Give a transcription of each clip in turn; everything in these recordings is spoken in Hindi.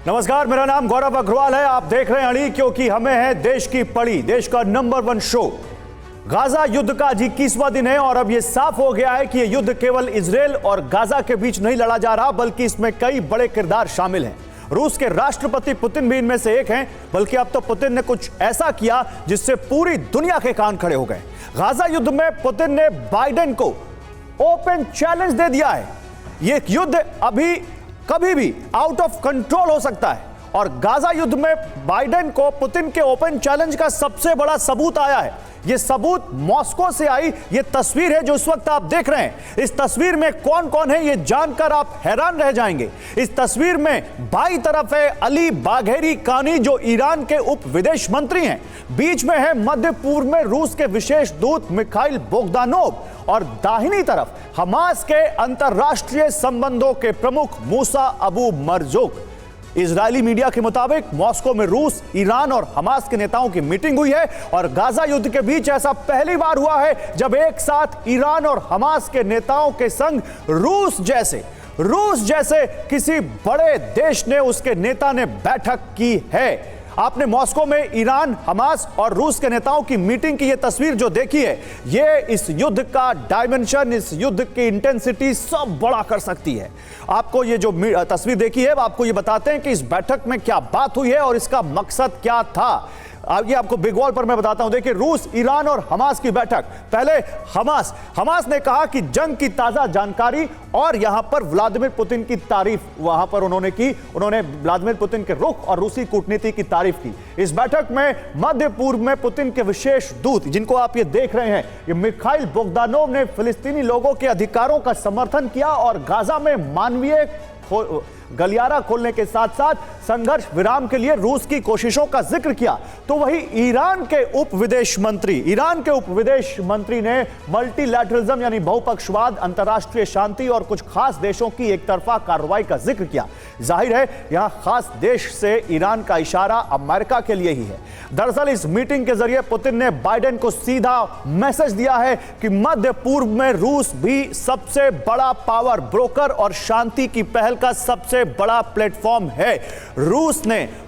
नमस्कार, मेरा नाम गौरव अग्रवाल है। आप देख रहे हैं अड़ी, क्योंकि हमें है देश की पड़ी, देश का नंबर 1 शो। गाजा युद्ध का आज 21वां दिन है और अब यह साफ हो गया है कि यह युद्ध केवल इजराइल और गाजा के बीच नहीं लड़ा जा रहा, बल्कि इसमें कई बड़े किरदार शामिल हैं। रूस के राष्ट्रपति पुतिन भी इनमें से एक हैं, बल्कि अब तो पुतिन ने कुछ ऐसा किया जिससे पूरी दुनिया के कान खड़े हो गए। गाजा युद्ध में पुतिन ने बाइडेन को ओपन चैलेंज दे दिया है। यह युद्ध अभी कभी भी आउट ऑफ कंट्रोल हो सकता है और गाजा युद्ध में बाइडेन को पुतिन के ओपन चैलेंज का सबसे बड़ा सबूत आया है। यह सबूत मॉस्को से आई यह तस्वीर है जो इस वक्त आप देख रहे हैं। इस तस्वीर में कौन कौन है यह जानकर आप हैरान रह जाएंगे। इस तस्वीर में बाईं तरफ है अली बाघेरी कानी, जो ईरान के उप विदेश मंत्री हैं। बीच में है मध्य पूर्व में रूस के विशेष दूत मिखाइल बोगदानोव और दाहिनी तरफ हमास के अंतरराष्ट्रीय संबंधों के प्रमुख मूसा अबू मरजूक। इजरायली मीडिया के मुताबिक मॉस्को में रूस, ईरान और हमास के नेताओं की मीटिंग हुई है और गाजा युद्ध के बीच ऐसा पहली बार हुआ है जब एक साथ ईरान और हमास के नेताओं के संग रूस जैसे किसी बड़े देश ने, उसके नेता ने बैठक की है। आपने मॉस्को में ईरान, हमास और रूस के नेताओं की मीटिंग की यह तस्वीर जो देखी है, यह इस युद्ध का डायमेंशन, इस युद्ध की इंटेंसिटी सब बड़ा कर सकती है। आपको ये जो तस्वीर देखी है, आपको ये बताते हैं कि इस बैठक में क्या बात हुई है और इसका मकसद क्या था। ये आपको बिग वॉल पर मैं बताता हूं। देखिए, रूस, ईरान और हमास की बैठक। पहले हमास ने कहा कि जंग की ताजा जानकारी और यहां पर व्लादिमीर पुतिन की तारीफ वहां पर उन्होंने की। उन्होंने व्लादिमीर पुतिन के रुख और रूसी कूटनीति की तारीफ की। इस बैठक में मध्य पूर्व में पुतिन के विशेष दूत, जिनको आप ये देख रहे हैं, ये मिखाइल बोगदानोव ने फिलिस्तीनी लोगों के अधिकारों का समर्थन किया और गाजा में मानवीय गलियारा खोलने के साथ साथ संघर्ष विराम के लिए रूस की कोशिशों का जिक्र किया। तो वही ईरान के उप विदेश मंत्री ने मल्टीलैटरलिज्म यानी बहुपक्षवाद, अंतर्राष्ट्रीय शांति और कुछ खास देशों की एक तरफा कार्रवाई का जिक्र किया। जाहिर है यहां खास देश से ईरान का इशारा अमेरिका के लिए ही है। दरअसल इस मीटिंग के जरिए पुतिन ने बाइडेन को सीधा मैसेज दिया है कि मध्य पूर्व में रूस भी सबसे बड़ा पावर ब्रोकर और शांति की पहल का सबसे बड़ा प्लेटफॉर्म है।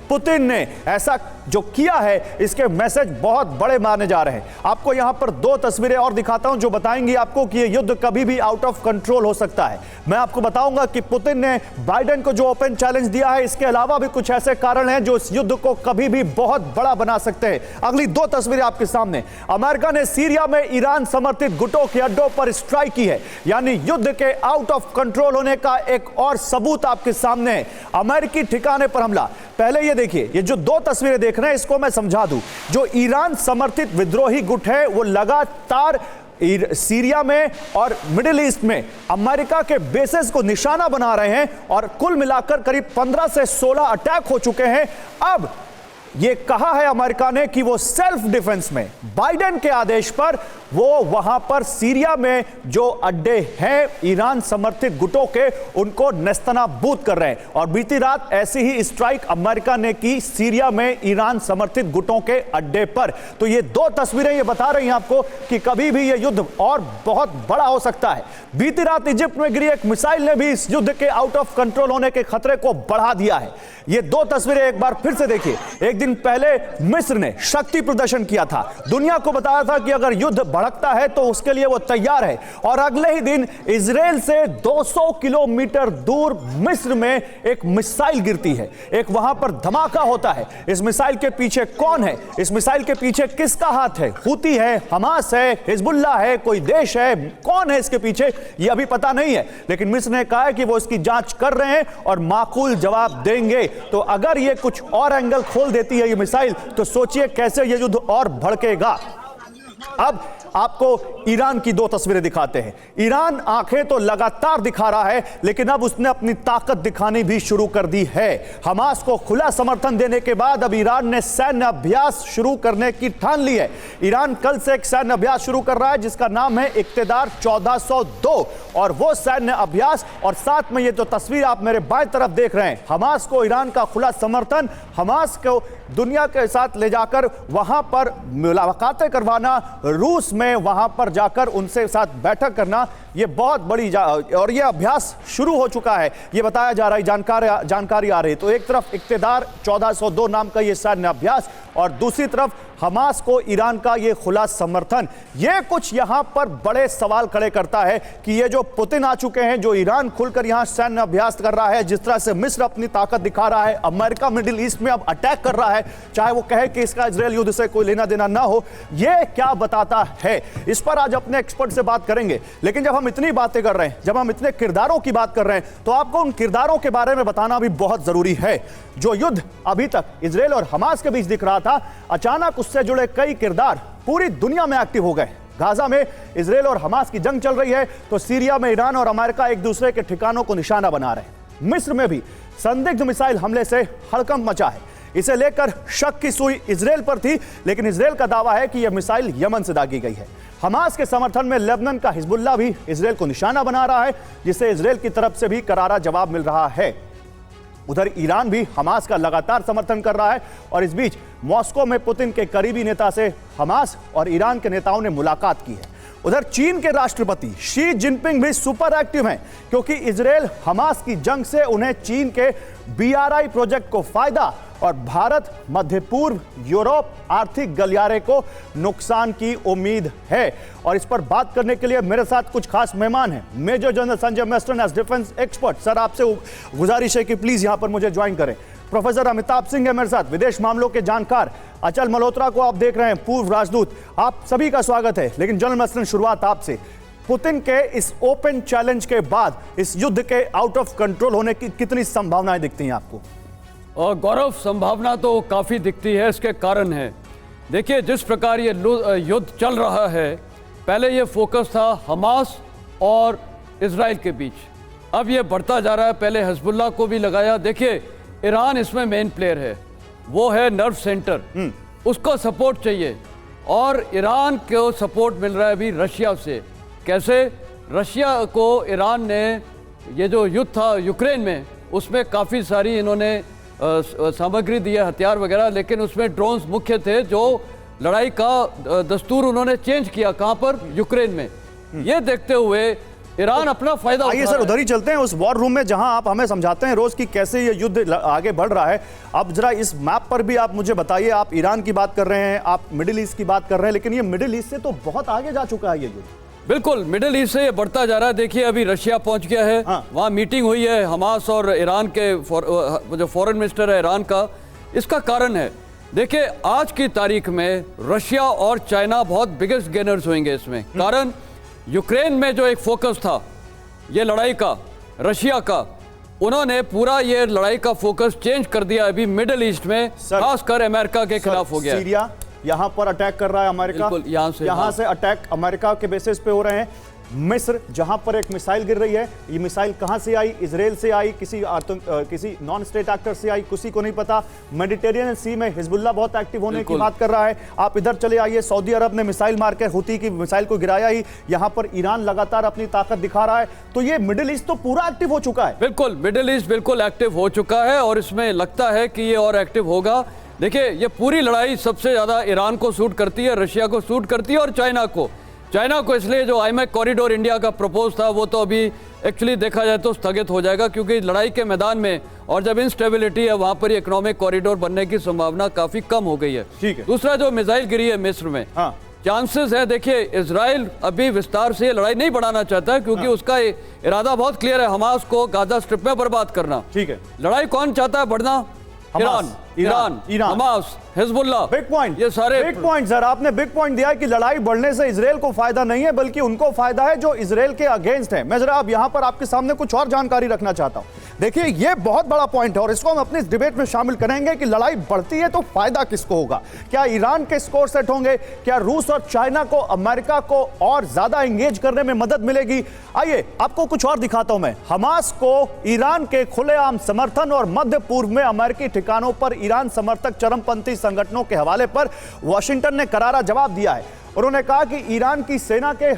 पुतिन ने ऐसा जो किया है, इसके मैसेज बहुत बड़े माने जा रहे हैं। आपको यहां पर 2 तस्वीरें और दिखाता हूं जो बताएंगी आपको कि यह युद्ध कभी भी आउट ऑफ कंट्रोल हो सकता है। मैं आपको बताऊंगा कि पुतिन ने बाइडेन को जो ओपन चैलेंज दिया है, इसके अलावा भी कुछ ऐसे कारण हैं जो इस युद्ध को कभी भी बहुत बड़ा बना सकते हैं। अगली 2 तस्वीरें आपके सामने। अमेरिका ने सीरिया में ईरान समर्थित गुटों के अड्डों पर स्ट्राइक की है, यानी युद्ध के आउट ऑफ कंट्रोल होने का एक और सबूत आपके सामने है। अमेरिकी ठिकाने पर हमला। पहले ये देखिए, ये जो 2 तस्वीरें देख रहे हैं, इसको मैं समझा दूं। जो ईरान समर्थित विद्रोही गुट है, वो लगातार सीरिया में और मिडिल ईस्ट में अमेरिका के बेसेस को निशाना बना रहे हैं और कुल मिलाकर करीब 15 से 16 अटैक हो चुके हैं। अब यह कहा है अमेरिका ने कि वो सेल्फ डिफेंस में बाइडेन के आदेश पर वो वहां पर सीरिया में जो अड्डे हैं ईरान समर्थित गुटों के, उनको नेस्तनाबूद कर रहे हैं। और बीती रात ऐसी ही स्ट्राइक अमेरिका ने की सीरिया में ईरान समर्थित गुटों के अड्डे पर। तो ये 2 तस्वीरें ये बता रही हैं आपको कि कभी भी ये युद्ध और बहुत बड़ा हो सकता है। बीती रात इजिप्ट में गिरी एक मिसाइल ने भी इस युद्ध के आउट ऑफ कंट्रोल होने के खतरे को बढ़ा दिया है। ये 2 तस्वीरें एक बार फिर से देखिए। एक दिन पहले मिस्र ने शक्ति प्रदर्शन किया था, दुनिया को बताया था कि अगर युद्ध भड़कता है तो उसके लिए वो तैयार है। और अगले ही दिन इजराइल से 200 किलोमीटर दूर मिस्र में एक मिसाइल गिरती है, एक वहां पर धमाका होता है। इस मिसाइल के पीछे कौन है, इस मिसाइल के पीछे किसका हाथ है? हुती है, हमास है, हिजबुल्लाह है, कोई देश है? कौन है इसके पीछे, ये अभी पता नहीं है। लेकिन मिस्र ने कहा है कि वो इसकी जांच कर रहे हैं और माकूल जवाब देंगे। तो अगर ये कुछ और एंगल खोल देती है ये मिसाइल, तो सोचिए कैसे ये युद्ध और भड़केगा। अब आपको ईरान की 2 तस्वीरें दिखाते हैं। ईरान आंखें तो लगातार दिखा रहा है, लेकिन अब उसने अपनी ताकत दिखानी भी शुरू कर दी है। हमास को खुला समर्थन देने के बाद अब ईरान ने सैन्य अभ्यास शुरू करने की ठान ली है। ईरान कल से एक सैन्य अभ्यास शुरू कर रहा है जिसका नाम है इक्तदार 1402। और वो सैन्य अभ्यास, और साथ में ये जो तस्वीर आप मेरे बाएं तरफ देख रहे हैं, हमास को ईरान का खुला समर्थन, हमास को दुनिया के साथ ले जाकर वहां पर मुलाकातें करवाना, रूस में वहां पर जाकर उनसे साथ बैठक करना, ये बहुत बड़ी और ये अभ्यास शुरू हो चुका है, ये बताया जा रहा है, जानकारी आ रही है। तो एक तरफ इक्तदार 1402 नाम का ये सैन्य अभ्यास और दूसरी तरफ हमास को ईरान का ये खुला समर्थन, ये कुछ यहां पर बड़े सवाल खड़े करता है कि ये जो पुतिन आ चुके हैं, जो ईरान खुलकर यहां सैन्य अभ्यास कर रहा है, जिस तरह से मिस्र अपनी ताकत दिखा रहा है, अमेरिका मिडिल ईस्ट में अब अटैक कर रहा है, चाहे वो कहे कि इसका इजरायल युद्ध से कोई लेना देना ना हो, ये क्या बताता है? इस पर आज अपने एक्सपर्ट से बात करेंगे। लेकिन जब हम इतनी बातें कर रहे हैं, जब हम इतने किरदारों की बात कर रहे हैं, तो आपको उन किरदारों के बारे में बताना भी बहुत जरूरी है। जो युद्ध अभी तक इजरायल और हमास के बीच दिख रहा था, अचानक उससे जुड़े कई किरदार पूरी दुनिया में एक्टिव हो गए। गाजा में इजरायल और हमास की जंग चल रही है, तो सीरिया में ईरान और अमेरिका एक दूसरे के ठिकानों को निशाना बना रहे हैं। मिस्र में भी संदिग्ध मिसाइल हमले से हड़कंप मचा है। इसे लेकर शक की सुई इजरायल पर थी, लेकिन इजरायल का दावा है कि यह मिसाइल यमन से दागी गई है। हमास के समर्थन में लेबनान का हिजबुल्लाह भी इजरायल को निशाना बना रहा है, जिससे इजरायल की तरफ से भी करारा जवाब मिल रहा है। उधर ईरान भी हमास का लगातार समर्थन कर रहा है और इस बीच मॉस्को में पुतिन के करीबी नेता से हमास और ईरान के नेताओं ने मुलाकात की है। उधर चीन के राष्ट्रपति शी जिनपिंग भी सुपर एक्टिव हैं, क्योंकि इजरायल हमास की जंग से उन्हें चीन के BRI प्रोजेक्ट को फायदा और भारत, मध्य पूर्व, यूरोप आर्थिक गलियारे को नुकसान की उम्मीद है। और इस पर बात करने के लिए मेरे साथ कुछ खास मेहमान हैं। Major general Sanjay Meston as defence expert, sir आपसे गुजारिश है कि प्लीज यहां पर मुझे ज्वाइन करें। प्रोफेसर अमिताभ सिंह है मेरे साथ, विदेश मामलों के जानकार। अचल मल्होत्रा को आप देख रहे हैं, पूर्व राजदूत। आप सभी का स्वागत है। लेकिन जनरल मेस्टन, शुरुआत आपसे। पुतिन के इस ओपन चैलेंज के बाद इस युद्ध के आउट ऑफ कंट्रोल होने की कितनी संभावनाएं दिखती हैं आपको? और गौरव, संभावना तो काफ़ी दिखती है। इसके कारण है, देखिए जिस प्रकार ये युद्ध चल रहा है, पहले ये फोकस था हमास और इजराइल के बीच, अब ये बढ़ता जा रहा है। पहले हिजबुल्लाह को भी लगाया। देखिए ईरान इसमें मेन प्लेयर है, वो है नर्व सेंटर, उसको सपोर्ट चाहिए और ईरान को सपोर्ट मिल रहा है अभी रशिया से। कैसे? रशिया को ईरान ने ये जो युद्ध था यूक्रेन में, उसमें काफ़ी सारी इन्होंने सामग्री दी है, हथियार वगैरह, लेकिन उसमें ड्रोन्स मुख्य थे। जो लड़ाई का दस्तूर उन्होंने चेंज किया, कहां पर? यूक्रेन में। ये देखते हुए ईरान अपना फायदा उठा रहा है। आइए सर उधर ही चलते हैं, उस वॉर रूम में जहां आप हमें समझाते हैं रोज कि कैसे ये युद्ध आगे बढ़ रहा है। अब जरा इस मैप पर भी आप मुझे बताइए। आप ईरान की बात कर रहे हैं, आप मिडिल ईस्ट की बात कर रहे हैं, लेकिन ये मिडिल ईस्ट से तो बहुत आगे जा चुका है ये युद्ध। बिल्कुल, मिडिल ईस्ट से ये बढ़ता जा रहा है। देखिए अभी रशिया पहुंच गया है। वहां मीटिंग हुई है हमास और ईरान के जो फॉरेन मिनिस्टर है ईरान का। इसका कारण है, देखिए आज की तारीख में रशिया और चाइना बहुत बिगेस्ट गेनर्स होंगे इसमें। कारण यूक्रेन में जो एक फोकस था ये लड़ाई का, रशिया का, उन्होंने पूरा ये लड़ाई का फोकस चेंज कर दिया। अभी मिडिल ईस्ट में खासकर अमेरिका के खिलाफ हो गया। सीरिया यहां पर अटैक कर रहा है अमेरिका, यहां से अटैक अमेरिका के बेसिस पे हो रहे हैं। मिस्र जहां पर एक मिसाइल गिर रही है, ये मिसाइल कहां से आई? इजराइल से आई, किसी नॉन स्टेट एक्टर से आई, किसी को नहीं पता। मेडिटेरियन सी में हिजबुल्लाह बहुत एक्टिव होने की बात कर रहा है। आप इधर चले आइए, सऊदी अरब ने मिसाइल मार के हुती की मिसाइल को गिराया ही। यहां पर ईरान लगातार अपनी ताकत दिखा रहा है। तो ये मिडिल ईस्ट तो पूरा एक्टिव हो चुका है। बिल्कुल, मिडिल ईस्ट बिल्कुल एक्टिव हो चुका है और इसमें लगता है कि ये और एक्टिव होगा। देखिए ये पूरी लड़ाई सबसे ज्यादा ईरान को सूट करती है, रशिया को सूट करती है और चाइना को इसलिए जो आईमैक कॉरिडोर इंडिया का प्रपोज था वो तो अभी एक्चुअली देखा जाए तो स्थगित हो जाएगा, क्योंकि लड़ाई के मैदान में और जब इंस्टेबिलिटी है वहां पर इकोनॉमिक कॉरिडोर बनने की संभावना काफी कम हो गई है। ठीक है। दूसरा जो मिसाइल गिरी है मिस्र में, चांसेस है, देखिए इजराइल अभी विस्तार से लड़ाई नहीं बढ़ाना चाहता है, क्योंकि उसका इरादा बहुत क्लियर है, हमास को गाजा स्ट्रिप में बर्बाद करना। ठीक है। लड़ाई कौन चाहता है बढ़ना? Iran, Hamas, Hezbollah. Big point, ये सारे बिग पॉइंट सर, आपने बिग पॉइंट दिया कि लड़ाई बढ़ने से इजराइल को फायदा नहीं है, बल्कि उनको फायदा है जो इजराइल के अगेंस्ट है। मैं जरा अब यहां पर आपके सामने कुछ और जानकारी रखना चाहता हूं। देखिए ये बहुत बड़ा पॉइंट है और इसको हम अपनी डिबेट में शामिल करेंगे कि लड़ाई बढ़ती है तो फायदा किसको होगा? क्या ईरान के स्कोर सेट होंगे? क्या रूस और चाइना को, अमेरिका को और ज्यादा एंगेज करने में मदद मिलेगी? आइए आपको कुछ और दिखाता हूं मैं। हमास को ईरान के खुलेआम समर्थन और मध्य पूर्व में अमेरिकी ठिकानों पर ईरान समर्थक चरमपंथी संगठनों के हवाले पर वॉशिंगटन ने करारा जवाब दिया है। उन्होंने कहा कि ईरान की सेना के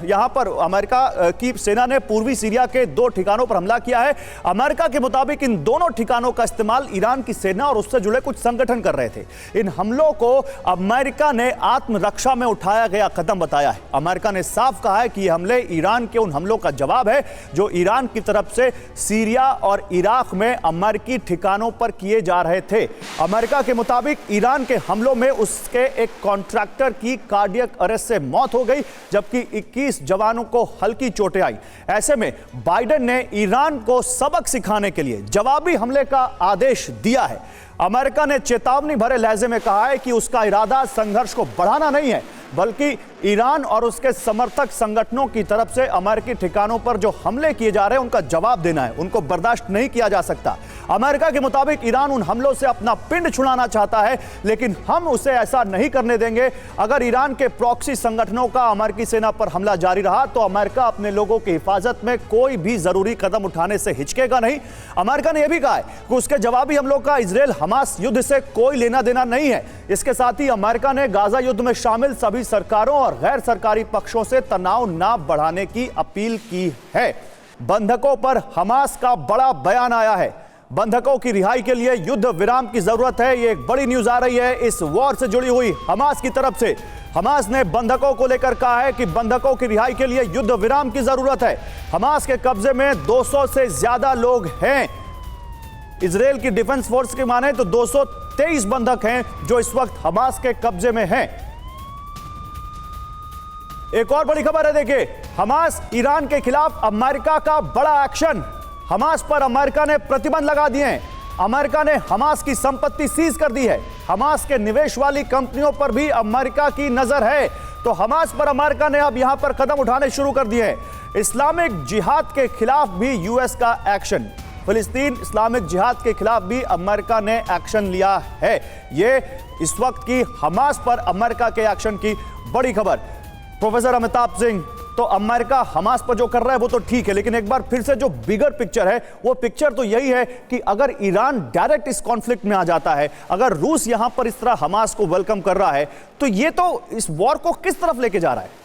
यहां पर अमेरिका की सेना ने पूर्वी सीरिया के 2 ठिकानों पर हमला किया है। अमेरिका के मुताबिक इन दोनों ठिकानों का इस्तेमाल ईरान की सेना और उससे जुड़े कुछ संगठन कर रहे थे। इन हमलों को अमेरिका ने आत्मरक्षा में उठाया गया कदम बताया है। अमेरिका ने साफ कहा है कि ये हमले ईरान के उन हमलों का जवाब है जो ईरान की तरफ से सीरिया और इराक में अमेरिकी ठिकानों पर किए जा रहे थे। अमेरिका के मुताबिक ईरान के हमलों में उसके एक कॉन्ट्रैक्टर की कार्डियक अरेस्ट से मौत हो गई, जबकि 21 जवानों को हल्की चोटें आई। ऐसे में बाइडेन ने ईरान को सबक सिखाने के लिए जवाबी हमले का आदेश दिया है। अमेरिका ने चेतावनी भरे लहजे में कहा है कि उसका इरादा संघर्ष को बढ़ाना नहीं है, बल्कि ईरान और उसके समर्थक संगठनों की तरफ से अमेरिकी ठिकानों पर जो हमले किए जा रहे हैं उनका जवाब देना है, उनको बर्दाश्त नहीं किया जा सकता। अमेरिका के मुताबिक ईरान उन हमलों से अपना पिंड छुड़ाना चाहता है, लेकिन हम उसे ऐसा नहीं करने देंगे। अगर ईरान के प्रॉक्सी संगठनों का अमेरिकी सेना पर हमला जारी रहा तो अमेरिका अपने लोगों की हिफाजत में कोई भी जरूरी कदम उठाने से हिचकेगा नहीं। अमेरिका ने यह भी कहा है कि उसके जवाबी हमलों का इजराइल हमास युद्ध से कोई लेना देना नहीं है। इसके साथ ही अमेरिका ने गाजा युद्ध में शामिल सभी सरकारों और गैर सरकारी पक्षों से तनाव न बढ़ाने की अपील की है। बंधकों पर हमास का बड़ा बयान आया है। बंधकों की रिहाई के लिए युद्ध विराम की जरूरत है। यह एक बड़ी न्यूज आ रही है इस वॉर से जुड़ी हुई हमास की तरफ से। हमास ने बंधकों को लेकर कहा है कि बंधकों की रिहाई के लिए युद्ध विराम की जरूरत है। हमास के कब्जे में 200 से ज्यादा लोग हैं। इजराइल की डिफेंस फोर्स की माने तो 223 बंधक हैं जो इस वक्त हमास के कब्जे में हैं। एक और बड़ी खबर है, देखिए, हमास ईरान के खिलाफ अमेरिका का बड़ा एक्शन। हमास पर अमेरिका ने प्रतिबंध लगा दिए हैं। अमेरिका ने हमास की संपत्ति सीज कर दी है। हमास के निवेश वाली कंपनियों पर भी अमेरिका की नजर है। तो हमास पर अमेरिका ने अब यहां पर कदम उठाने शुरू कर दिए हैं। इस्लामिक जिहाद के खिलाफ भी यूएस का एक्शन। फिलिस्तीन इस्लामिक जिहाद के खिलाफ भी अमेरिका ने एक्शन लिया है। यह इस वक्त की हमास पर अमेरिका के एक्शन की बड़ी खबर। प्रोफेसर अमिताभ सिंह, तो अमेरिका हमास पर जो कर रहा है वो तो ठीक है, लेकिन एक बार फिर से जो बिगर पिक्चर है वो पिक्चर तो यही है कि अगर ईरान डायरेक्ट इस कॉन्फ्लिक्ट में आ जाता है, अगर रूस यहां पर इस तरह हमास को वेलकम कर रहा है, तो ये तो इस वॉर को किस तरफ लेके जा रहा है?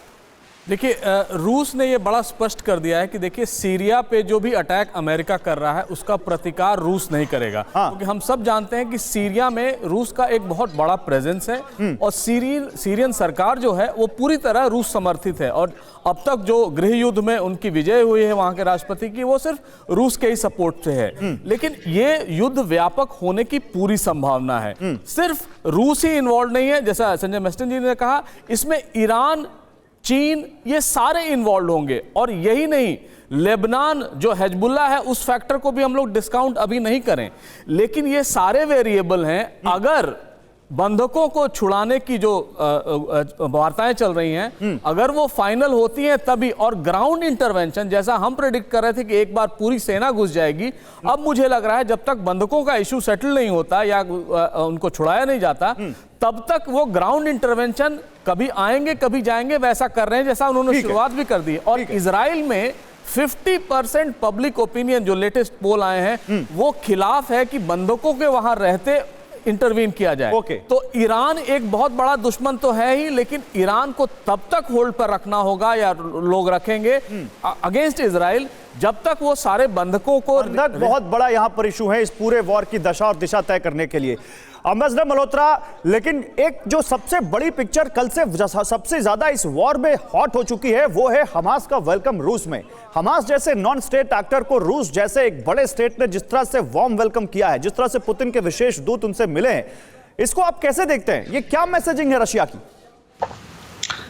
देखिए, रूस ने ये बड़ा स्पष्ट कर दिया है कि देखिए, सीरिया पे जो भी अटैक अमेरिका कर रहा है उसका प्रतिकार रूस नहीं करेगा। क्योंकि हम सब जानते हैं कि सीरिया में रूस का एक बहुत बड़ा प्रेजेंस है और सीरियन सरकार जो है वो पूरी तरह रूस समर्थित है। और अब तक जो गृह युद्ध में उनकी विजय हुई है वहां के राष्ट्रपति की, वो सिर्फ रूस के ही सपोर्ट से है। लेकिन ये युद्ध व्यापक होने की पूरी संभावना है। सिर्फ रूस ही इन्वॉल्व नहीं है, जैसा संजय मेस्टन जी ने कहा, इसमें ईरान, चीन, ये सारे इन्वॉल्व होंगे। और यही नहीं, लेबनान जो हिजबुल्लाह है उस फैक्टर को भी हम लोग डिस्काउंट अभी नहीं करें। लेकिन ये सारे वेरिएबल हैं। अगर बंधकों को छुड़ाने की जो वार्ताएं चल रही हैं, अगर वो फाइनल होती हैं तभी, और ग्राउंड इंटरवेंशन जैसा हम प्रेडिक्ट कर रहे थे कि एक बार पूरी सेना घुस जाएगी, अब मुझे लग रहा है जब तक बंधकों का इश्यू सेटल नहीं होता या उनको छुड़ाया नहीं जाता, तब तक वो ग्राउंड इंटरवेंशन कभी आएंगे कभी जाएंगे, वैसा कर रहे हैं जैसा उन्होंने शुरुआत भी कर दी। और इजराइल में 50% पब्लिक ओपिनियन, जो लेटेस्ट पोल आए हैं, वो खिलाफ है कि बंधकों के वहां रहते इंटरवीन किया जाए। तो ईरान एक बहुत बड़ा दुश्मन तो है ही, लेकिन ईरान को तब तक होल्ड पर रखना होगा या लोग रखेंगे अगेंस्ट इजराइल जब तक वो सारे बंधकों को। बहुत बड़ा यहां पर इशू है इस पूरे वॉर की दशा और दिशा तय करने के लिए। अम्बेसडर मल्होत्रा, लेकिन एक जो सबसे बड़ी पिक्चर कल से सबसे ज्यादा इस वॉर में हॉट हो चुकी है वो है हमास का वेलकम रूस में। हमास जैसे नॉन स्टेट एक्टर को रूस जैसे एक बड़े स्टेट ने जिस तरह से वार्म वेलकम किया है, जिस तरह से पुतिन के विशेष दूत उनसे मिले हैं, इसको आप कैसे देखते हैं? ये क्या मैसेजिंग है रशिया की?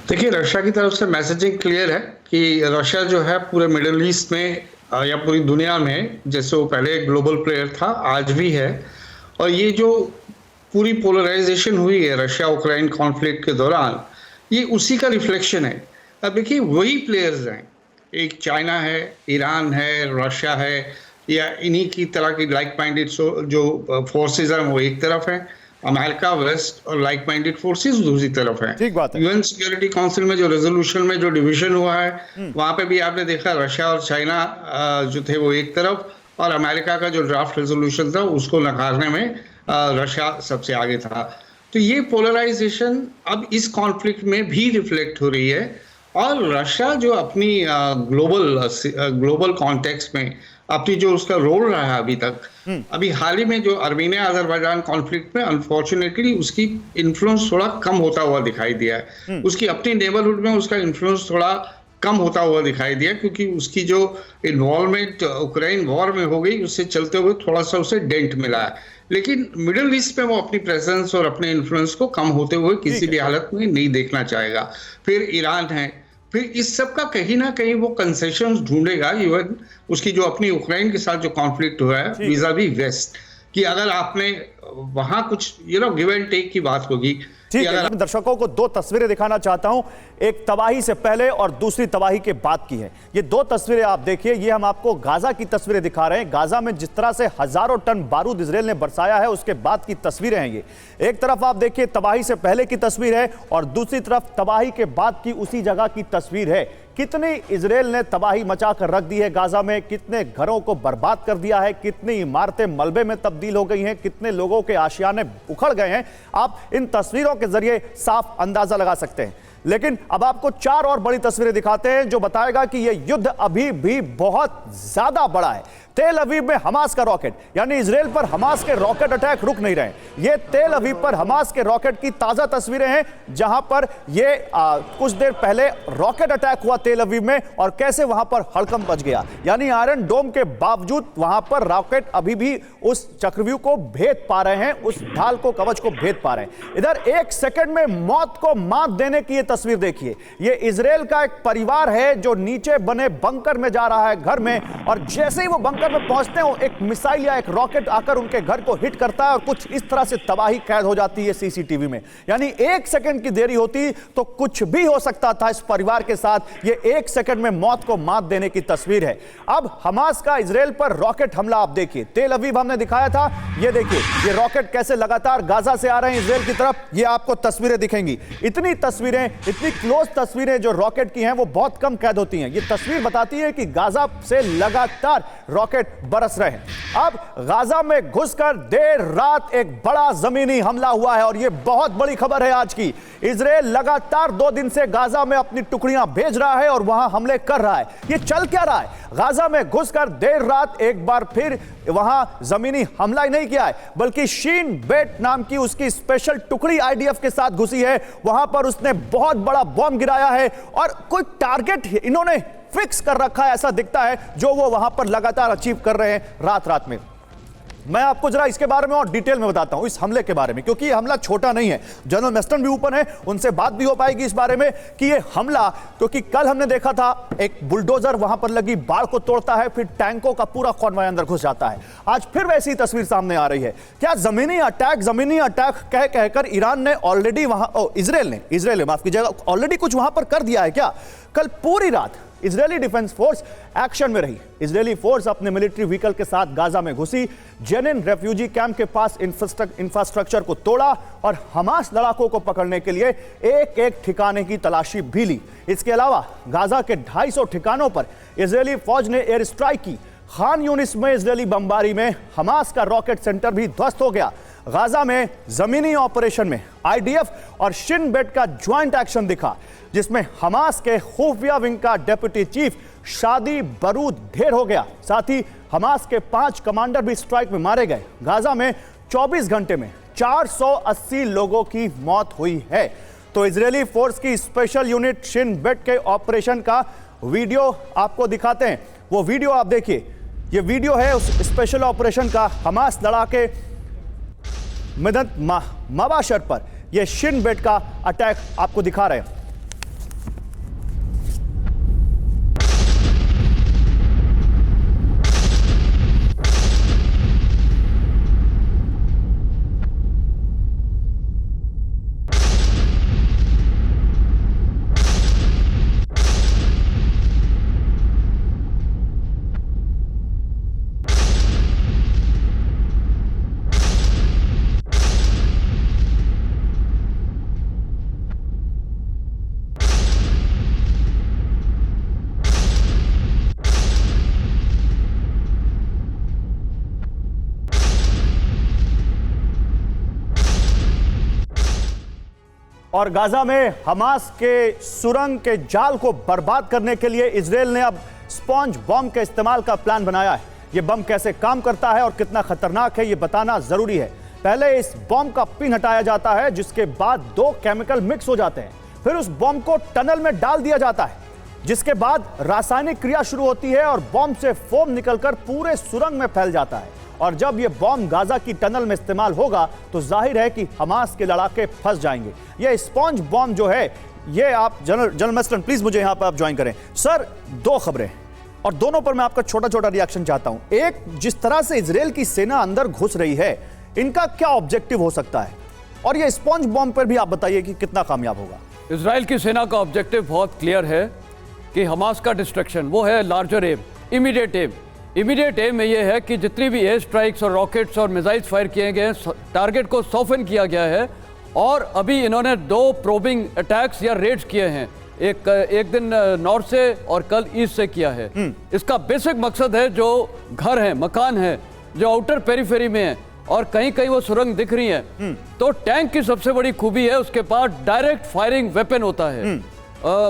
देखिए, रशिया की तरफ से मैसेजिंग क्लियर है कि रशिया जो है पूरे मिडिल ईस्ट में या पूरी दुनिया में, जैसे वो पहले एक ग्लोबल प्लेयर था, आज भी है। और ये जो पूरी पोलराइजेशन हुई है रशिया उक्रेन कॉन्फ्लिक्ट के दौरान, ये उसी का रिफ्लेक्शन है। अब देखिए, वही प्लेयर्स हैं, एक चाइना है, ईरान है, रशिया है, या इन्हीं की तरह की लाइक माइंडेड जो फोर्सेज हैं वो एक तरफ हैं, अमेरिका वेस्ट और लाइक माइंडेड फोर्सेस दूसरी तरफ हैं। ठीक बात है। यूएन सिक्योरिटी काउंसिल में जो रेजोल्यूशन में जो डिवीजन हुआ है, वहां पे भी आपने देखा रशिया और चाइना जो थे वो एक तरफ, और अमेरिका का जो ड्राफ्ट रेजोल्यूशन था उसको नकारने में रशिया सबसे आगे था। तो ये पोलराइजेशन अब इस कॉन्फ्लिक्ट में भी रिफ्लेक्ट हो रही है। और रशिया जो अपनी ग्लोबल कॉन्टेक्स्ट में अपनी जो उसका रोल रहा है अभी तक, अभी हाल ही में जो अर्मीनिया अजरबैजान कॉन्फ्लिक्ट में अनफॉर्चुनेटली उसकी इन्फ्लुएंस थोड़ा कम होता हुआ दिखाई दिया है। उसकी अपनी नेबरहुड में उसका इन्फ्लुएंस थोड़ा कम होता हुआ दिखाई दिया, क्योंकि उसकी जो इन्वॉल्वमेंट यूक्रेन वॉर में हो गई, उससे चलते हुए थोड़ा सा उसे डेंट मिला है। लेकिन मिडिल ईस्ट में वो अपनी प्रेजेंस और अपने इन्फ्लुएंस को कम होते हुए किसी भी हालत में नहीं देखना चाहेगा। फिर ईरान है, फिर इस सब का कहीं ना कहीं वो कंसेशंस ढूंढेगा, इवन उसकी जो अपनी यूक्रेन के साथ जो कॉन्फ्लिक्ट हुआ है विज़ावी वेस्ट, कि अगर आपने वहां कुछ गिव एंड टेक की बात होगी। ठीक है, मैं दर्शकों को दो तस्वीरें दिखाना चाहता हूं, एक तबाही से पहले और दूसरी तबाही के बाद की है। ये दो तस्वीरें आप देखिए, ये हम आपको गाजा की तस्वीरें दिखा रहे हैं। गाजा में जिस तरह से हजारों टन बारूद इजराइल ने बरसाया है, उसके बाद की तस्वीरें हैं ये। एक तरफ आप देखिए तबाही से पहले की तस्वीर है और दूसरी तरफ तबाही के बाद की उसी जगह की तस्वीर है। कितनी इजराइल ने तबाही मचा कर रख दी है गाजा में, कितने घरों को बर्बाद कर दिया है, कितनी इमारतें मलबे में तब्दील हो गई हैं, कितने लोगों के आशियाने उखड़ गए हैं, आप इन तस्वीरों के जरिए साफ अंदाजा लगा सकते हैं। लेकिन अब आपको चार और बड़ी तस्वीरें दिखाते हैं जो बताएगा कि यह युद्ध अभी भी बहुत ज्यादा बड़ा है। तेल अवीव में हमास का रॉकेट, यानी इजराइल पर हमास के रॉकेट अटैक रुक नहीं रहे। ये तेल अवीव पर हमास के रॉकेट की ताजा तस्वीरें हैं, जहां पर ये कुछ देर पहले रॉकेट अटैक हुआ तेल अवीव में और कैसे वहां पर हड़कंप मच गया। यानी आयरन डोम के बावजूद वहां पर रॉकेट अभी भी उस चक्रव्यूह को भेद पा रहे हैं, उस ढाल को, कवच को भेद पा रहे हैं। इधर एक सेकंड में मौत को मात देने की ये तस्वीर देखिए। ये इजराइल का एक परिवार है जो नीचे बने बंकर में जा रहा है घर में, और जैसे ही वो बंकर में पहुंचते हैं एक मिसाइल या एक रॉकेट आकर उनके घर को हिट करता है और कुछ इस तरह से तबाही कैद हो जाती है सीसीटीवी में। यानी एक सेकंड की देरी होती तो कुछ भी हो सकता था इस परिवार के साथ। ये एक सेकंड में मौत को मात देने की तस्वीर है। अब हमास का इजराइल पर रॉकेट हमला आप देखिए। तेल अवीव हमने दिखाया था, ये देखिए ये रॉकेट कैसे लगातार गाजा से आ रहे हैं इजराइल की तरफ। ये आपको तस्वीरें दिखेंगी। इतनी तस्वीरें, इतनी क्लोज तस्वीरें जो रॉकेट की हैं वो बहुत कम कैद होती हैं। ये तस्वीर बताती है कि गाजा से लगातार रॉकेट बरस रहे हैं। अब गाजा में घुसकर देर रात एक बड़ा जमीनी हमला हुआ है और यह बहुत बड़ी खबर है आज की। इजराइल लगातार 2 दिन से गाजा में अपनी टुकड़ियां भेज रहा है और वहां हमले कर रहा है। यह चल क्या रहा है? गाजा में घुसकर देर रात एक बार फिर वहां जमीनी हमला ही नहीं किया है, बल्कि शीन बेट नाम की उसकी स्पेशल टुकड़ी आईडीएफ के साथ घुसी है। वहां पर उसने बहुत बड़ा बॉम्ब गिराया है और कोई टारगेट इन्होंने फिक्स कर रखा है, ऐसा दिखता है, जो वो वहां पर लगातार अचीव कर रहे हैं रात रात में। मैं आपको जरा इसके बारे में और डिटेल में बताता हूं, इस हमले के बारे में, क्योंकि ये हमला छोटा नहीं है। जनरल मेस्टन भी ऊपर है, उनसे बात भी हो पाएगी इस बारे में कि ये हमला, क्योंकि कल हमने देखा था एक बुलडोजर वहां पर लगी बाढ़ को तोड़ता है, फिर टैंकों का पूरा कॉन्वॉय अंदर घुस जाता है। आज फिर वैसी तस्वीर सामने आ रही है। क्या जमीनी अटैक कह कहकर ईरान ने ऑलरेडी वहां, इजराइल ने माफ कीजिएगा, ऑलरेडी कुछ वहां पर कर दिया है क्या? कल पूरी रात इजरायली डिफेंस फोर्स एक्शन में रही। इजरायली फोर्स अपने मिलिट्री व्हीकल के साथ गाजा में घुसी, जेनिन रेफ्यूजी कैंप के पास इंफ्रास्ट्रक्चर को तोड़ा और हमास लड़ाकों को पकड़ने के लिए एक एक ठिकाने की तलाशी भी ली। इसके अलावा गाजा के 250 ठिकानों पर इजरायली फौज ने एयर स्ट्राइक की। खान यूनिस में इजरायली बमबारी में हमास का रॉकेट सेंटर भी ध्वस्त हो गया। गाजा में जमीनी ऑपरेशन में आईडीएफ और शिन बेट का ज्वाइंट एक्शन दिखा, जिसमें हमास के खुफिया विंग का डेप्यूटी चीफ शादी बरूद ढेर हो गया। साथ ही हमास के 5 कमांडर भी स्ट्राइक में मारे गए। गाजा में 24 घंटे में 480 लोगों की मौत हुई है। तो इजरायली फोर्स की स्पेशल यूनिट शिन बेट के ऑपरेशन का वीडियो आपको दिखाते हैं। वो वीडियो आप देखिए, ये वीडियो है उस स्पेशल ऑपरेशन का। हमास लड़ाके मदद मबाशर पर यह शिन बेट का अटैक आपको दिखा रहे हैं। और गाजा में हमास के सुरंग के जाल को बर्बाद करने के लिए इजराइल ने अब स्पॉन्ज बम के इस्तेमाल का प्लान बनाया है। यह बम कैसे काम करता है और कितना खतरनाक है यह बताना जरूरी है। पहले इस बम का पिन हटाया जाता है, जिसके बाद 2 केमिकल मिक्स हो जाते हैं। फिर उस बम को टनल में डाल दिया जाता है, जिसके बाद रासायनिक क्रिया शुरू होती है और बम से फोम निकलकर पूरे सुरंग में फैल जाता है। और जब यह बम गाजा की टनल में इस्तेमाल होगा तो जाहिर है कि हमास के लड़ाके फंस जाएंगे। यह स्पॉन्ज बम जो है, ये आप जनरल मेस्टन प्लीज मुझे यहां पर आप ज्वाइन करें। सर, 2 खबरें और दोनों पर मैं आपका छोटा छोटा रिएक्शन चाहता हूं। एक, जिस तरह से इजराइल की सेना अंदर घुस रही है, इनका क्या ऑब्जेक्टिव हो सकता है, और ये स्पॉन्ज बम पर भी आप बताइए कि कितना कामयाब होगा। इजराइल की सेना का ऑब्जेक्टिव बहुत क्लियर है कि हमास का डिस्ट्रक्शन, वो है larger aim, immediate aim. Immediate aim में ये है कि जितनी भी एयर स्ट्राइक्स और रॉकेट्स और मिसाइल्स फायर किए गए हैं, टारगेट को सॉफ्टन किया गया है। और अभी इन्होंने 2 प्रोबिंग अटैक्स या रेड्स किए हैं, एक दिन नॉर्थ से और कल ईस्ट से किया है। इसका बेसिक मकसद है, जो घर हैं, मकान हैं, जो आउटर पेरीफेरी में है और कहीं कहीं वो सुरंग दिख रही है, तो टैंक की सबसे बड़ी खूबी है उसके पास डायरेक्ट फायरिंग वेपन होता है।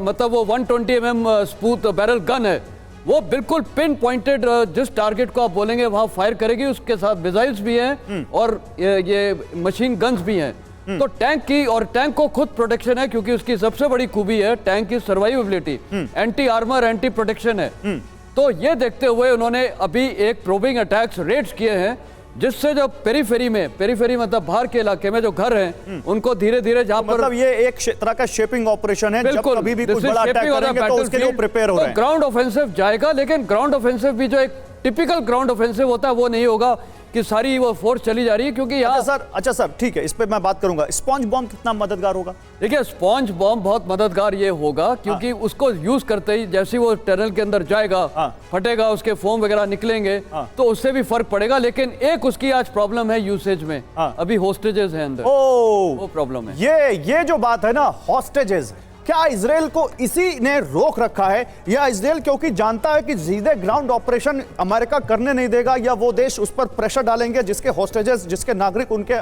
मतलब वो 120 mm स्पूत बैरल गन है, वो बिल्कुल पिन पॉइंटेड जिस टारगेट को आप बोलेंगे वहां फायर करेगी। उसके साथ मिसाइल्स भी हैं और ये मशीन गन्स भी हैं। तो टैंक की, और टैंक को खुद प्रोटेक्शन है, क्योंकि उसकी सबसे बड़ी खूबी है टैंक की survivability, anti armour, anti protection है। तो ये देखते हुए उन्होंने अभी एक प्रोबिंग अटैक्स रेड्स किए हैं, जिससे जो पेरीफेरी मतलब बाहर के इलाके में जो घर हैं, उनको धीरे धीरे जहां पर, मतलब ये एक तरह का शेपिंग ऑपरेशन है, जब कभी भी कुछ बड़ा अटैक करेंगे तो उसके लिए प्रिपेयर हो रहे हैं। ग्राउंड ऑफेंसिव जाएगा, लेकिन ग्राउंड ऑफेंसिव भी जो एक टिपिकल ग्राउंड ऑफेंसिव होता है वो नहीं होगा कि सारी वो फोर्स चली जा रही है, क्योंकि यहाँ अच्छा सर ठीक है, इस पे मैं बात करूंगा। स्पॉन्ज बॉम्ब कितना मददगार होगा? देखिए, स्पॉन्ज बॉम्ब बहुत मददगार ये होगा, क्योंकि उसको यूज करते ही जैसे वो टनल के अंदर जाएगा, फटेगा, उसके फोम वगैरह निकलेंगे, तो उससे भी फर्क पड़ेगा। लेकिन एक उसकी आज प्रॉब्लम है यूसेज में, अभी होस्टेजेस हैं अंदर, वो प्रॉब्लम है। ये जो बात है ना, हॉस्टेजेस, क्या इजराइल को इसी ने रोक रखा है, या इजराइल क्योंकि जानता है कि सीधे ग्राउंड ऑपरेशन अमेरिका करने नहीं देगा, या वो देश उस पर प्रेशर डालेंगे जिसके हॉस्टेजेस, जिसके नागरिक उनके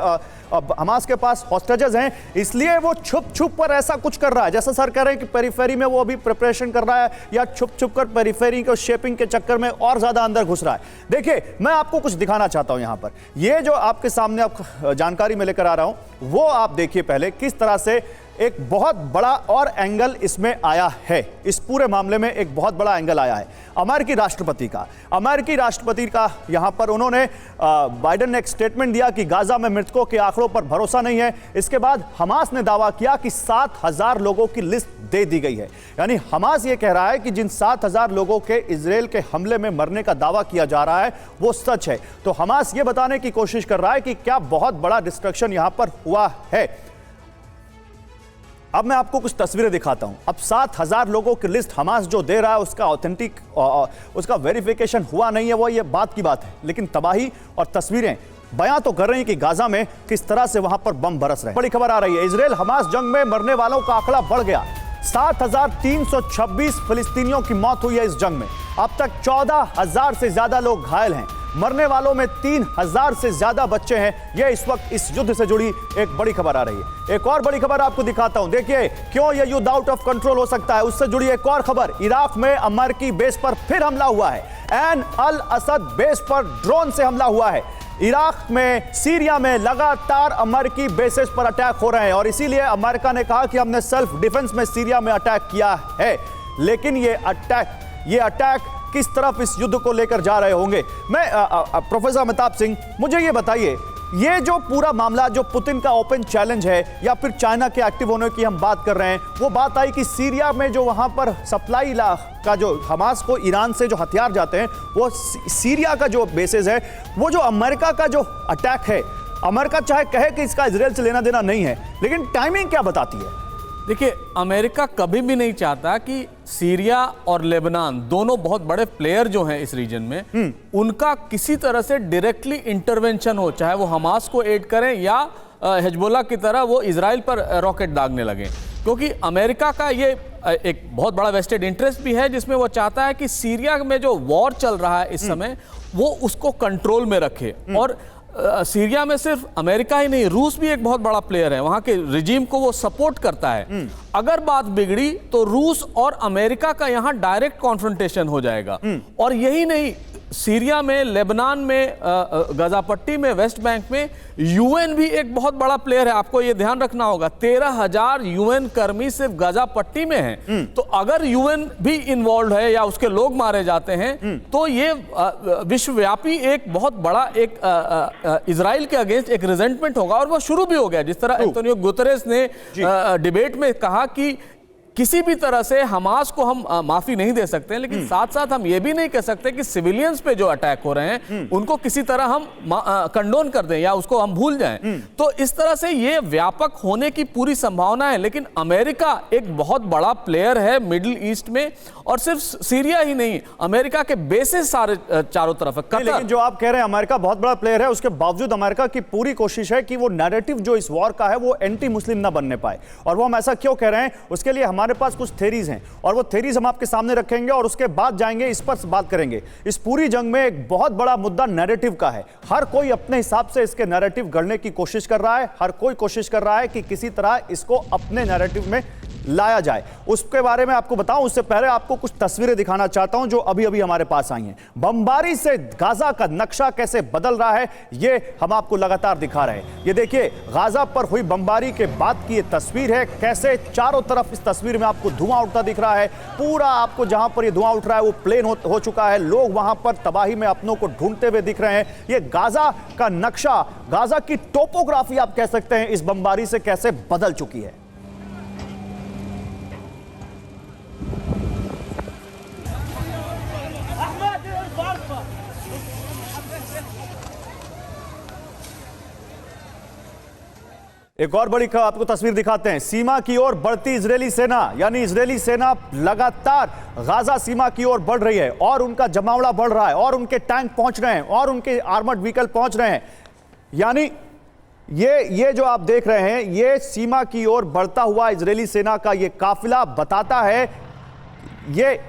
हमास के पास हॉस्टेजेस हैं, इसलिए वो छुप छुप कर ऐसा कुछ कर रहा है? जैसा सर कह रहे हैं कि पेरीफेरी में वो अभी प्रिपरेशन कर रहा है, या छुप छुप कर पेरीफेरी को शेपिंग के चक्कर में और ज्यादा अंदर घुस रहा है। देखिए, मैं आपको कुछ दिखाना चाहता हूं यहां पर। ये जो आपके सामने आप जानकारी में लेकर आ रहा हूं, वो आप देखिए पहले किस तरह से एक बहुत बड़ा और एंगल इसमें आया है। इस पूरे मामले में एक बहुत बड़ा एंगल आया है अमेरिकी राष्ट्रपति का यहां पर उन्होंने, बाइडेन ने एक स्टेटमेंट दिया कि गाजा में मृतकों के आंकड़ों पर भरोसा नहीं है। इसके बाद हमास ने दावा किया कि 7,000 लोगों की लिस्ट दे दी गई है। यानी हमास ये कह रहा है कि जिन 7,000 लोगों के इजराइल के हमले में मरने का दावा किया जा रहा है वो सच है। तो हमास ये बताने की कोशिश कर रहा है कि क्या बहुत बड़ा डिस्ट्रक्शन यहां पर हुआ है। अब मैं आपको कुछ तस्वीरें दिखाता हूं। अब 7,000 लोगों की लिस्ट हमास जो दे रहा है, उसका ऑथेंटिक, उसका वेरिफिकेशन हुआ नहीं है, वो ये बात की बात है। लेकिन तबाही और तस्वीरें बयां तो कर रही हैं कि गाजा में किस तरह से वहां पर बम बरस रहे हैं। बड़ी खबर आ रही है, इजराइल हमास जंग में मरने वालों का आंकड़ा बढ़ गया। 7,326 फिलिस्तीनियों की मौत हुई है इस जंग में। अब तक 14,000 से ज्यादा लोग घायल हैं। मरने वालों में 3,000 से ज्यादा बच्चे हैं। यह इस वक्त इस युद्ध से जुड़ी एक बड़ी खबर आ रही है। एक और बड़ी खबर आपको दिखाता हूं, देखिए क्यों यह युद्ध आउट ऑफ कंट्रोल हो सकता है। उससे जुड़ी एक और खबर, इराक में अमेरिकी बेस पर फिर हमला हुआ है। ऐन अल असद बेस पर ड्रोन से हमला हुआ है। इराक में, सीरिया में लगातार अमेरिकी बेसेस पर अटैक हो रहे हैं, और इसीलिए अमेरिका ने कहा कि हमने सेल्फ डिफेंस में सीरिया में अटैक किया है। लेकिन ये अटैक किस तरफ इस युद्ध को लेकर जा रहे होंगे? मैं प्रोफेसर अमिताभ सिंह, मुझे ये बताइए, ये जो पूरा मामला जो पुतिन का ओपन चैलेंज है, या फिर चाइना के एक्टिव होने की हम बात कर रहे हैं, वो बात आई कि सीरिया में जो वहां पर सप्लाई का जो हमास को ईरान से जो हथियार जाते हैं, वो सीरिया का जो बेसिस है, वो जो अमेरिका का जो अटैक है, अमेरिका चाहे कहे कि इसका इजराइल से लेना देना नहीं है, लेकिन टाइमिंग क्या बताती है? देखिए, अमेरिका कभी भी नहीं चाहता कि सीरिया और लेबनान, दोनों बहुत बड़े प्लेयर जो हैं इस रीजन में, उनका किसी तरह से डायरेक्टली इंटरवेंशन हो, चाहे वो हमास को एड करें या हिजबुल्लाह की तरह वो इजराइल पर रॉकेट दागने लगे। क्योंकि अमेरिका का ये एक बहुत बड़ा वेस्टेड इंटरेस्ट भी है, जिसमें वो चाहता है कि सीरिया में जो वॉर चल रहा है इस समय, वो उसको कंट्रोल में रखे। और सीरिया में सिर्फ अमेरिका ही नहीं, रूस भी एक बहुत बड़ा प्लेयर है, वहां के रिजीम को वो सपोर्ट करता है। अगर बात बिगड़ी तो रूस और अमेरिका का यहां डायरेक्ट कॉन्फ्रंटेशन हो जाएगा। और यही नहीं, सीरिया में, लेबनान में, गाजा पट्टी में, वेस्ट बैंक में यूएन भी एक बहुत बड़ा प्लेयर है। आपको यह ध्यान रखना होगा, 13,000 यूएन कर्मी सिर्फ गाजा पट्टी में हैं। तो अगर यूएन भी इन्वॉल्व है या उसके लोग मारे जाते हैं तो ये विश्वव्यापी एक बहुत बड़ा एक इजराइल के अगेंस्ट एक रिजेंटमेंट होगा, और वो शुरू भी हो गया। जिस तरह एंटोनियो गुतेरेस ने डिबेट में कहा कि किसी भी तरह से हमास को हम माफी नहीं दे सकते, लेकिन साथ साथ हम ये भी नहीं कह सकते कि सिविलियंस पे जो अटैक हो रहे हैं उनको किसी तरह हम कंडोन कर दें या उसको हम भूल जाएं। तो इस तरह से ये व्यापक होने की पूरी संभावना है। लेकिन अमेरिका एक बहुत बड़ा प्लेयर है मिडिल ईस्ट में, और सिर्फ सीरिया ही नहीं, अमेरिका के बेसिस सारे चारों तरफ है। लेकिन जो आप कह रहे हैं अमेरिका बहुत बड़ा प्लेयर है, उसके बावजूद अमेरिका की पूरी कोशिश है कि वो नैरेटिव जो इस वॉर का है वो एंटी मुस्लिम ना बनने पाए। और वो हम ऐसा क्यों कह रहे हैं, उसके लिए हमारे पास कुछ थ्योरीज हैं, और वो थ्योरीज हम आपके सामने रखेंगे और उसके बाद जाएंगे इस पर बात करेंगे। इस पूरी जंग में एक बहुत बड़ा मुद्दा नैरेटिव का है। हर कोई अपने हिसाब से इसके नैरेटिव गढ़ने की कोशिश कर रहा है, हर कोई कोशिश कर रहा है कि किसी तरह इसको अपने नैरेटिव में लाया जाए। उसके बारे में आपको बताऊं, उससे पहले आपको कुछ तस्वीरें दिखाना चाहता हूं जो अभी अभी हमारे पास आई हैं। बमबारी से गाजा का नक्शा कैसे बदल रहा है ये हम आपको लगातार दिखा रहे हैं। ये देखिए, गाजा पर हुई बमबारी के बाद की ये तस्वीर है, कैसे चारों तरफ इस तस्वीर में आपको धुआं उठता दिख रहा है। पूरा आपको जहां पर ये धुआं उठ रहा है वो प्लेन हो चुका है, लोग वहां पर तबाही में अपनों को ढूंढते हुए दिख रहे हैं। ये गाजा का नक्शा, गाजा की टोपोग्राफी आप कह सकते हैं, इस बमबारी से कैसे बदल चुकी है। एक और बड़ी आपको तस्वीर दिखाते हैं, सीमा की ओर बढ़ती इजरायली सेना, यानी इजरायली सेना लगातार गाजा सीमा की ओर बढ़ रही है, और उनका जमावड़ा बढ़ रहा है, और उनके टैंक पहुंच रहे हैं, और उनके आर्मर्ड व्हीकल पहुंच रहे हैं। यानी ये जो आप देख रहे हैं, ये सीमा की ओर बढ़ता हुआ इजरायली सेना का ये काफिला बताता है ये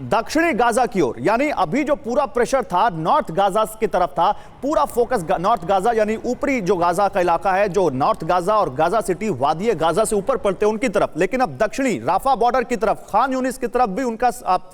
दक्षिणी गाजा की ओर, यानी अभी जो पूरा प्रेशर था नॉर्थ गाजा की तरफ था, पूरा फोकस नॉर्थ गाजा, यानी ऊपरी जो गाजा का इलाका है, जो नॉर्थ गाजा और गाजा सिटी वादी गाजा से ऊपर पड़ते हैं उनकी तरफ। लेकिन अब दक्षिणी राफा बॉर्डर की तरफ, खान यूनिस की तरफ भी उनका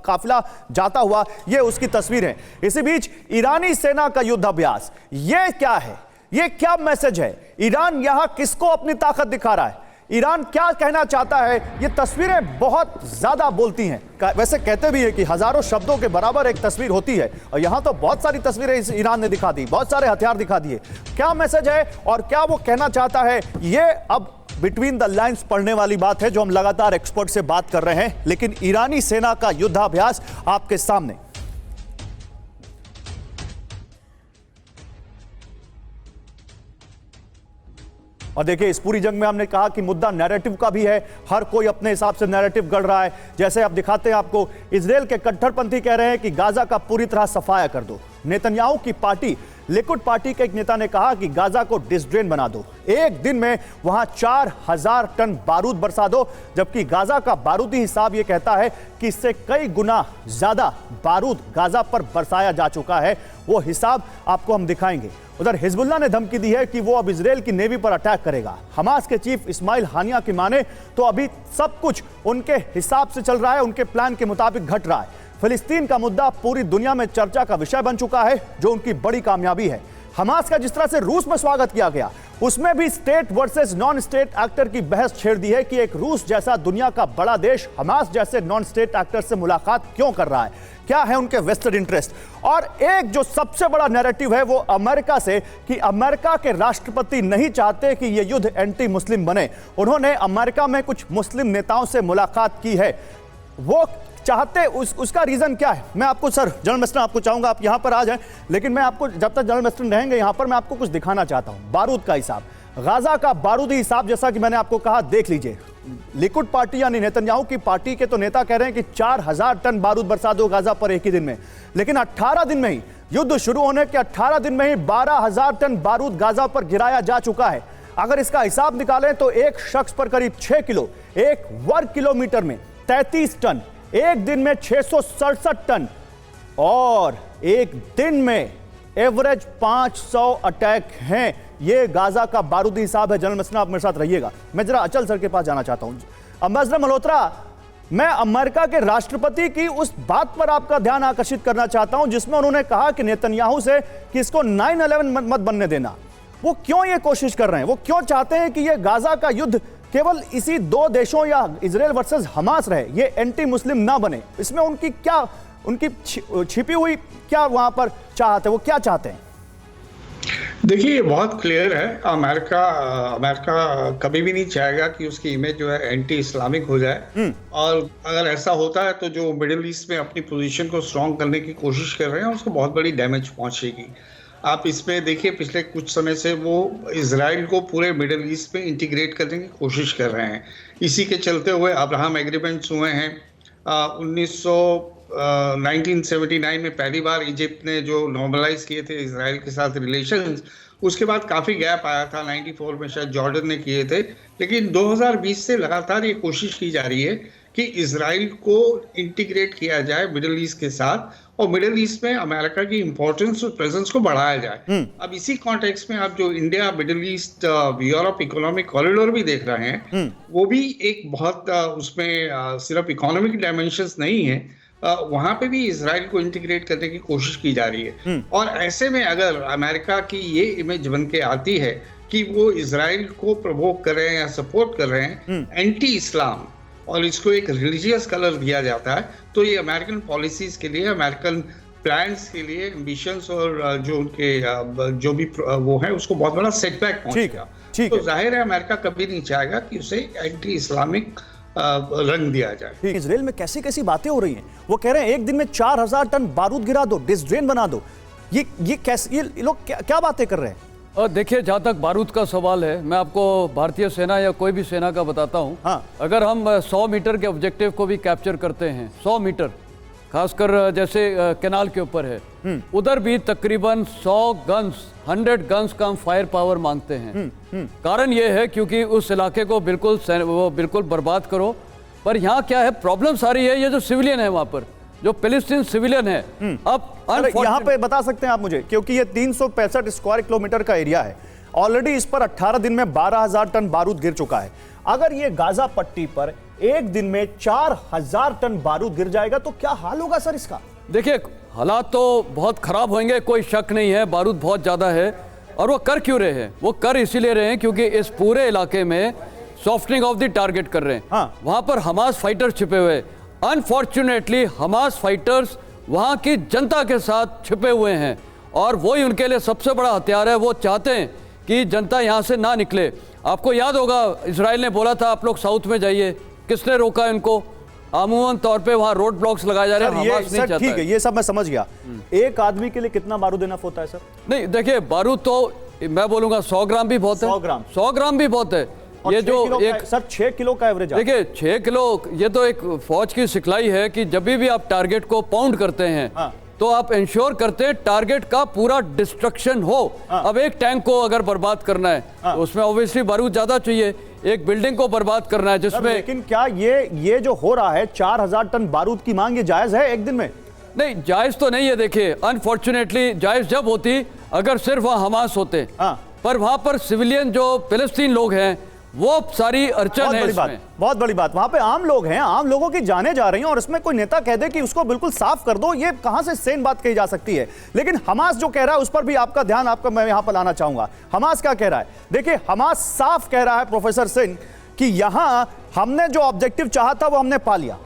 काफिला जाता हुआ, ये उसकी तस्वीर है। इसी बीच ईरानी सेना का युद्ध अभ्यास, ये क्या है, ये क्या मैसेज है? ईरान यहां किसको अपनी ताकत दिखा रहा है? ईरान क्या कहना चाहता है? ये तस्वीरें बहुत ज्यादा बोलती हैं। वैसे कहते भी है कि हजारों शब्दों के बराबर एक तस्वीर होती है, और यहां तो बहुत सारी तस्वीरें इस ईरान ने दिखा दी, बहुत सारे हथियार दिखा दिए। क्या मैसेज है और क्या वो कहना चाहता है, ये अब बिटवीन द लाइन्स पढ़ने वाली बात है जो हम लगातार एक्सपर्ट से बात कर रहे हैं। लेकिन ईरानी सेना का युद्धाभ्यास आपके सामने। और देखिए, इस पूरी जंग में हमने कहा कि मुद्दा नैरेटिव का भी है, हर कोई अपने हिसाब से नैरेटिव गढ़ रहा है। जैसे आप दिखाते हैं आपको, इजराइल के कट्टरपंथी कह रहे हैं कि गाजा का पूरी तरह सफाया कर दो। नेतन्याहू की पार्टी, लिकुड पार्टी के एक नेता ने कहा कि गाजा को डिसड्रेन बना दो, एक दिन में वहां 4,000 टन बारूद बरसा दो, जबकि गाजा का बारूदी हिसाब यह कहता है कि इससे कई गुना ज्यादा बारूद गाजा पर बरसाया जा चुका है। वो हिसाब आपको हम दिखाएंगे। उधर हिजबुल्लाह ने धमकी दी है कि वो अब इजराइल की नेवी पर अटैक करेगा। हमास के चीफ इस्माइल हानिया की माने तो अभी सब कुछ उनके हिसाब से चल रहा है, उनके प्लान के मुताबिक घट रहा है। फिलिस्तीन का मुद्दा पूरी दुनिया में चर्चा का विषय बन चुका है, जो उनकी बड़ी कामयाबी है। हमास का जिस तरह से रूस में स्वागत किया गया, उसमें भी state versus non state actor की बहस छेड़ दी है कि एक रूस जैसा दुनिया का बड़ा देश हमास जैसे नॉन स्टेट एक्टर से मुलाकात क्यों कर रहा है, क्या है उनके वेस्टेड इंटरेस्ट। और एक जो सबसे बड़ा नैरेटिव है वो अमेरिका से, कि अमेरिका के राष्ट्रपति नहीं चाहते कि यह युद्ध एंटी मुस्लिम बने। उन्होंने अमेरिका में कुछ मुस्लिम नेताओं से मुलाकात की है, वो चाहते उसका रीजन क्या है? मैं आपको सर जनरल मिस्टर आपको चाहूंगा आप यहां पर आ जाएं, लेकिन मैं आपको जब तक जनरल मिस्टर रहेंगे यहां पर मैं आपको कुछ दिखाना चाहता हूं। बारूद का हिसाब, गाजा का बारूदी हिसाब, जैसा कि मैंने आपको कहा, देख लीजिए। लिकुड पार्टी यानी नेतन्याहू की पार्टी के तो नेता कह रहे हैं कि 4,000 टन बारूद बरसा दो गाजा पर एक ही दिन में, लेकिन 18 दिन में ही, युद्ध शुरू होने के 18 दिन में ही 12,000 टन बारूद गाजा पर गिराया जा चुका है। अगर इसका हिसाब निकालें तो एक शख्स पर करीब 6 किलो, एक वर्ग किलोमीटर में 33 टन, एक दिन में 667 टन, और एक दिन में एवरेज 500 अटैक हैं। ये गाजा का बारूदी हिसाब है। जनरल मसना, आप मेरे साथ रहिएगा। मैं जरा अचल सर के पास जाना चाहता हूं। अम्बेसडर मल्होत्रा, मैं अमेरिका के राष्ट्रपति की उस बात पर आपका ध्यान आकर्षित करना चाहता हूं जिसमें उन्होंने कहा कि नेतन्याहू से कि इसको 9/11 मत बनने देना। वो क्यों ये कोशिश कर रहे हैं? वो क्यों चाहते हैं कि ये गाजा का युद्ध केवल इसी दो देशों या इजराइल वर्सेस हमास रहे, ये एंटी मुस्लिम ना बने? इसमें उनकी क्या, उनकी छिपी हुई क्या वहां पर चाहत है? वो क्या चाहते हैं? देखिए, ये बहुत क्लियर है। अमेरिका कभी भी नहीं चाहेगा कि उसकी इमेज जो है एंटी इस्लामिक हो जाए, और अगर ऐसा होता है तो जो मिडिल ईस्ट में अपनी पोजीशन को स्ट्रॉन्ग करने की कोशिश कर रहे हैं उसको बहुत बड़ी डैमेज पहुंचेगी। आप इसमें देखिए, पिछले कुछ समय से वो इजराइल को पूरे मिडिल ईस्ट में इंटीग्रेट करने की कोशिश कर रहे हैं। इसी के चलते हुए अब्राहम एग्रीमेंट्स हुए हैं। 1979 में पहली बार इजिप्ट ने जो नॉर्मलाइज किए थे इजराइल के साथ रिलेशंस, उसके बाद काफ़ी गैप आया था। 94 में शायद जॉर्डन ने किए थे, लेकिन 2020 से लगातार ये कोशिश की जा रही है कि इजराइल को इंटीग्रेट किया जाए मिडिल ईस्ट के साथ, और मिडिल ईस्ट में अमेरिका की इंपॉर्टेंस और प्रेजेंस को बढ़ाया जाए। अब इसी कॉन्टेक्स्ट में आप जो India middle east Europe economic corridor भी देख रहे हैं, वो भी एक बहुत उसमें सिर्फ इकोनॉमिक डायमेंशंस नहीं है, वहां पे भी इजराइल को इंटीग्रेट करने की कोशिश की जा रही है। और ऐसे में अगर अमेरिका की ये इमेज बन के आती है कि वो इजराइल को प्रवोक कर रहे हैं या सपोर्ट कर रहे हैं एंटी इस्लाम, और इसको एक रिलीजियस कलर दिया जाता है, तो ये अमेरिकन पॉलिसीज के लिए, अमेरिकन प्लान्स के लिए, एम्बिशंस और जो उनके जो भी वो है उसको बहुत बड़ा सेटबैक पहुंचेगा। तो जाहिर है अमेरिका कभी नहीं चाहेगा कि उसे एंटी इस्लामिक रंग दिया जाए। इजराइल में कैसी कैसी बातें हो रही हैं। वो कह रहे हैं एक दिन में 4000 टन बारूद गिरा दो, डिसड्रेन बना दो। ये कैसे, ये लोग क्या बातें कर रहे हैं? और देखिए, जहाँ तक बारूद का सवाल है, मैं आपको भारतीय सेना या कोई भी सेना का बताता हूँ। हाँ। अगर हम 100 मीटर के ऑब्जेक्टिव को भी कैप्चर करते हैं, 100 मीटर, खासकर जैसे कैनाल के ऊपर है, उधर भी तकरीबन 100 गन्स का हम फायर पावर मांगते हैं। कारण ये है क्योंकि उस इलाके को बिल्कुल बर्बाद करो। पर यहाँ क्या है, प्रॉब्लम सारी है ये जो सिविलियन है वहाँ पर, जो फिलिस्तीन सिविलियन है। अब यहाँ पे बता सकते हैं आप मुझे, क्योंकि ये 365 स्क्वायर किलोमीटर का एरिया है, ऑलरेडी इस पर 18 दिन में 12,000 टन बारूद गिर चुका है। अगर ये गाजा पट्टी पर एक दिन में 4000 टन बारूद गिर जाएगा तो क्या हाल होगा सर इसका? देखिए, हालात तो बहुत खराब होंगे, कोई शक नहीं है। बारूद बहुत ज्यादा है। और वो कर क्यों रहे हैं? वो कर इसीलिए रहे हैं क्योंकि इस पूरे इलाके में सॉफ्टनिंग ऑफ द टारगेट कर रहे हैं। हाँ। वहां पर हमास फाइटर्स छिपे हुए। अनफॉर्चुनेटली हमास फाइटर्स वहां की जनता के साथ छिपे हुए हैं, और वही उनके लिए सबसे बड़ा हथियार है। वो चाहते हैं कि जनता यहां से ना निकले। आपको याद होगा, इजराइल ने बोला था आप लोग साउथ में जाइए। किसने रोका इनको? अमूमन तौर पे वहां रोड ब्लॉक्स लगाए जा रहे हैं। हमास नहीं चाहता। ठीक है, ये सब मैं समझ गया। एक आदमी के लिए कितना बारूद इनफ होता है सर? नहीं, देखिए, बारूद तो मैं बोलूंगा 100 ग्राम भी बहुत है। 100 ग्राम भी बहुत है। ये जो एक सर 6 किलो का एवरेज, देखिए 6 किलो, ये तो एक फौज की सिखलाई है कि जब भी आप टारगेट को पाउंड करते हैं, हाँ। तो आप इंश्योर करते हैं टारगेट का पूरा डिस्ट्रक्शन हो। हाँ। अब एक टैंक को अगर बर्बाद करना है, हाँ। तो उसमें ऑब्वियसली बारूद ज्यादा चाहिए। एक बिल्डिंग को बर्बाद करना है जिसमें, लेकिन क्या ये जो हो रहा है 4000 टन बारूद की मांग, ये जायज है एक दिन में? नहीं, जायज तो नहीं है। देखिए, अनफॉर्चुनेटली जायज जब होती अगर सिर्फ वहां हमास होते, हाँ। पर वहां पर सिविलियन जो फिलिस्तीन लोग हैं, वो सारी अड़चन है इसमें। बहुत बड़ी बात, वहां पे आम लोग हैं, आम लोगों की जाने जा रही हैं, और इसमें कोई नेता कह दे कि उसको बिल्कुल साफ कर दो, ये कहां से सेन बात कही जा सकती है? लेकिन हमास जो कह रहा है उस पर भी आपका ध्यान मैं यहां पर लाना चाहूंगा। हमास क्या कह रहा है? देखिए, हमास साफ कह रहा है प्रोफेसर सिंह कि यहां हमने जो ऑब्जेक्टिव चाहा था वो हमने पा लिया।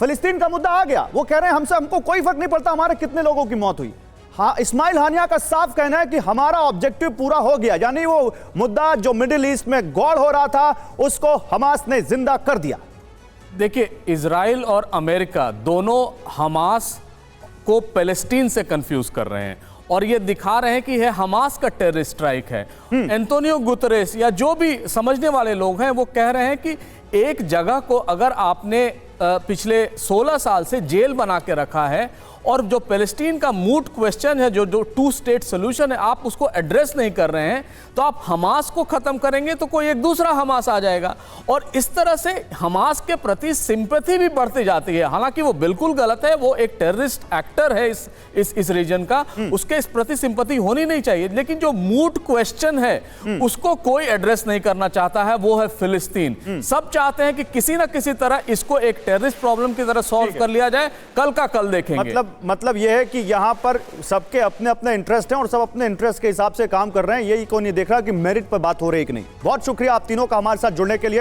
फिलिस्तीन का मुद्दा आ गया। वो कह रहे हैं हमको कोई फर्क नहीं पड़ता हमारे कितने लोगों की मौत हुई। हाँ, इस्माइल हानिया का साफ कहना है कि हमारा ऑब्जेक्टिव पूरा हो गया, यानी वो मुद्दा जो मिडिल ईस्ट में गौड़ हो रहा था उसको हमास ने जिंदा कर दिया। देखिए, इजराइल और अमेरिका दोनों हमास को पैलेस्टीन से कंफ्यूज कर रहे हैं, और ये दिखा रहे हैं कि यह हमास का टेररिस्ट स्ट्राइक है। एंटोनियो गुतरेस या जो भी समझने वाले लोग हैं वो कह रहे हैं कि एक जगह को अगर आपने पिछले 16 साल से जेल बना के रखा है, और जो पैलेस्टीन का मूट क्वेश्चन है, जो 2 स्टेट सोल्यूशन है, आप उसको एड्रेस नहीं कर रहे हैं, तो आप हमास को खत्म करेंगे तो कोई एक दूसरा हमास आ जाएगा, और इस तरह से हमास के प्रति सिंपैथी भी बढ़ती जाती है। हालांकि वो बिल्कुल गलत है, वो एक टेररिस्ट एक्टर है इस रीजन का, उसके इस प्रति सिंपैथी होनी नहीं चाहिए, लेकिन जो मूट क्वेश्चन है उसको कोई एड्रेस नहीं करना चाहता है, वो है फिलिस्तीन। सब चाहते हैं कि किसी ना किसी तरह इसको एक टेररिस्ट प्रॉब्लम की तरह सॉल्व कर लिया जाए, कल का कल देखेंगे। मतलब यह है कि यहां पर सबके अपने अपने इंटरेस्ट हैं और सब अपने इंटरेस्ट के हिसाब से काम कर रहे हैं, यही कोई नहीं देख रहा कि मेरिट पर बात हो रही है कि नहीं। बहुत शुक्रिया आप तीनों का हमारे साथ जुड़ने के लिए।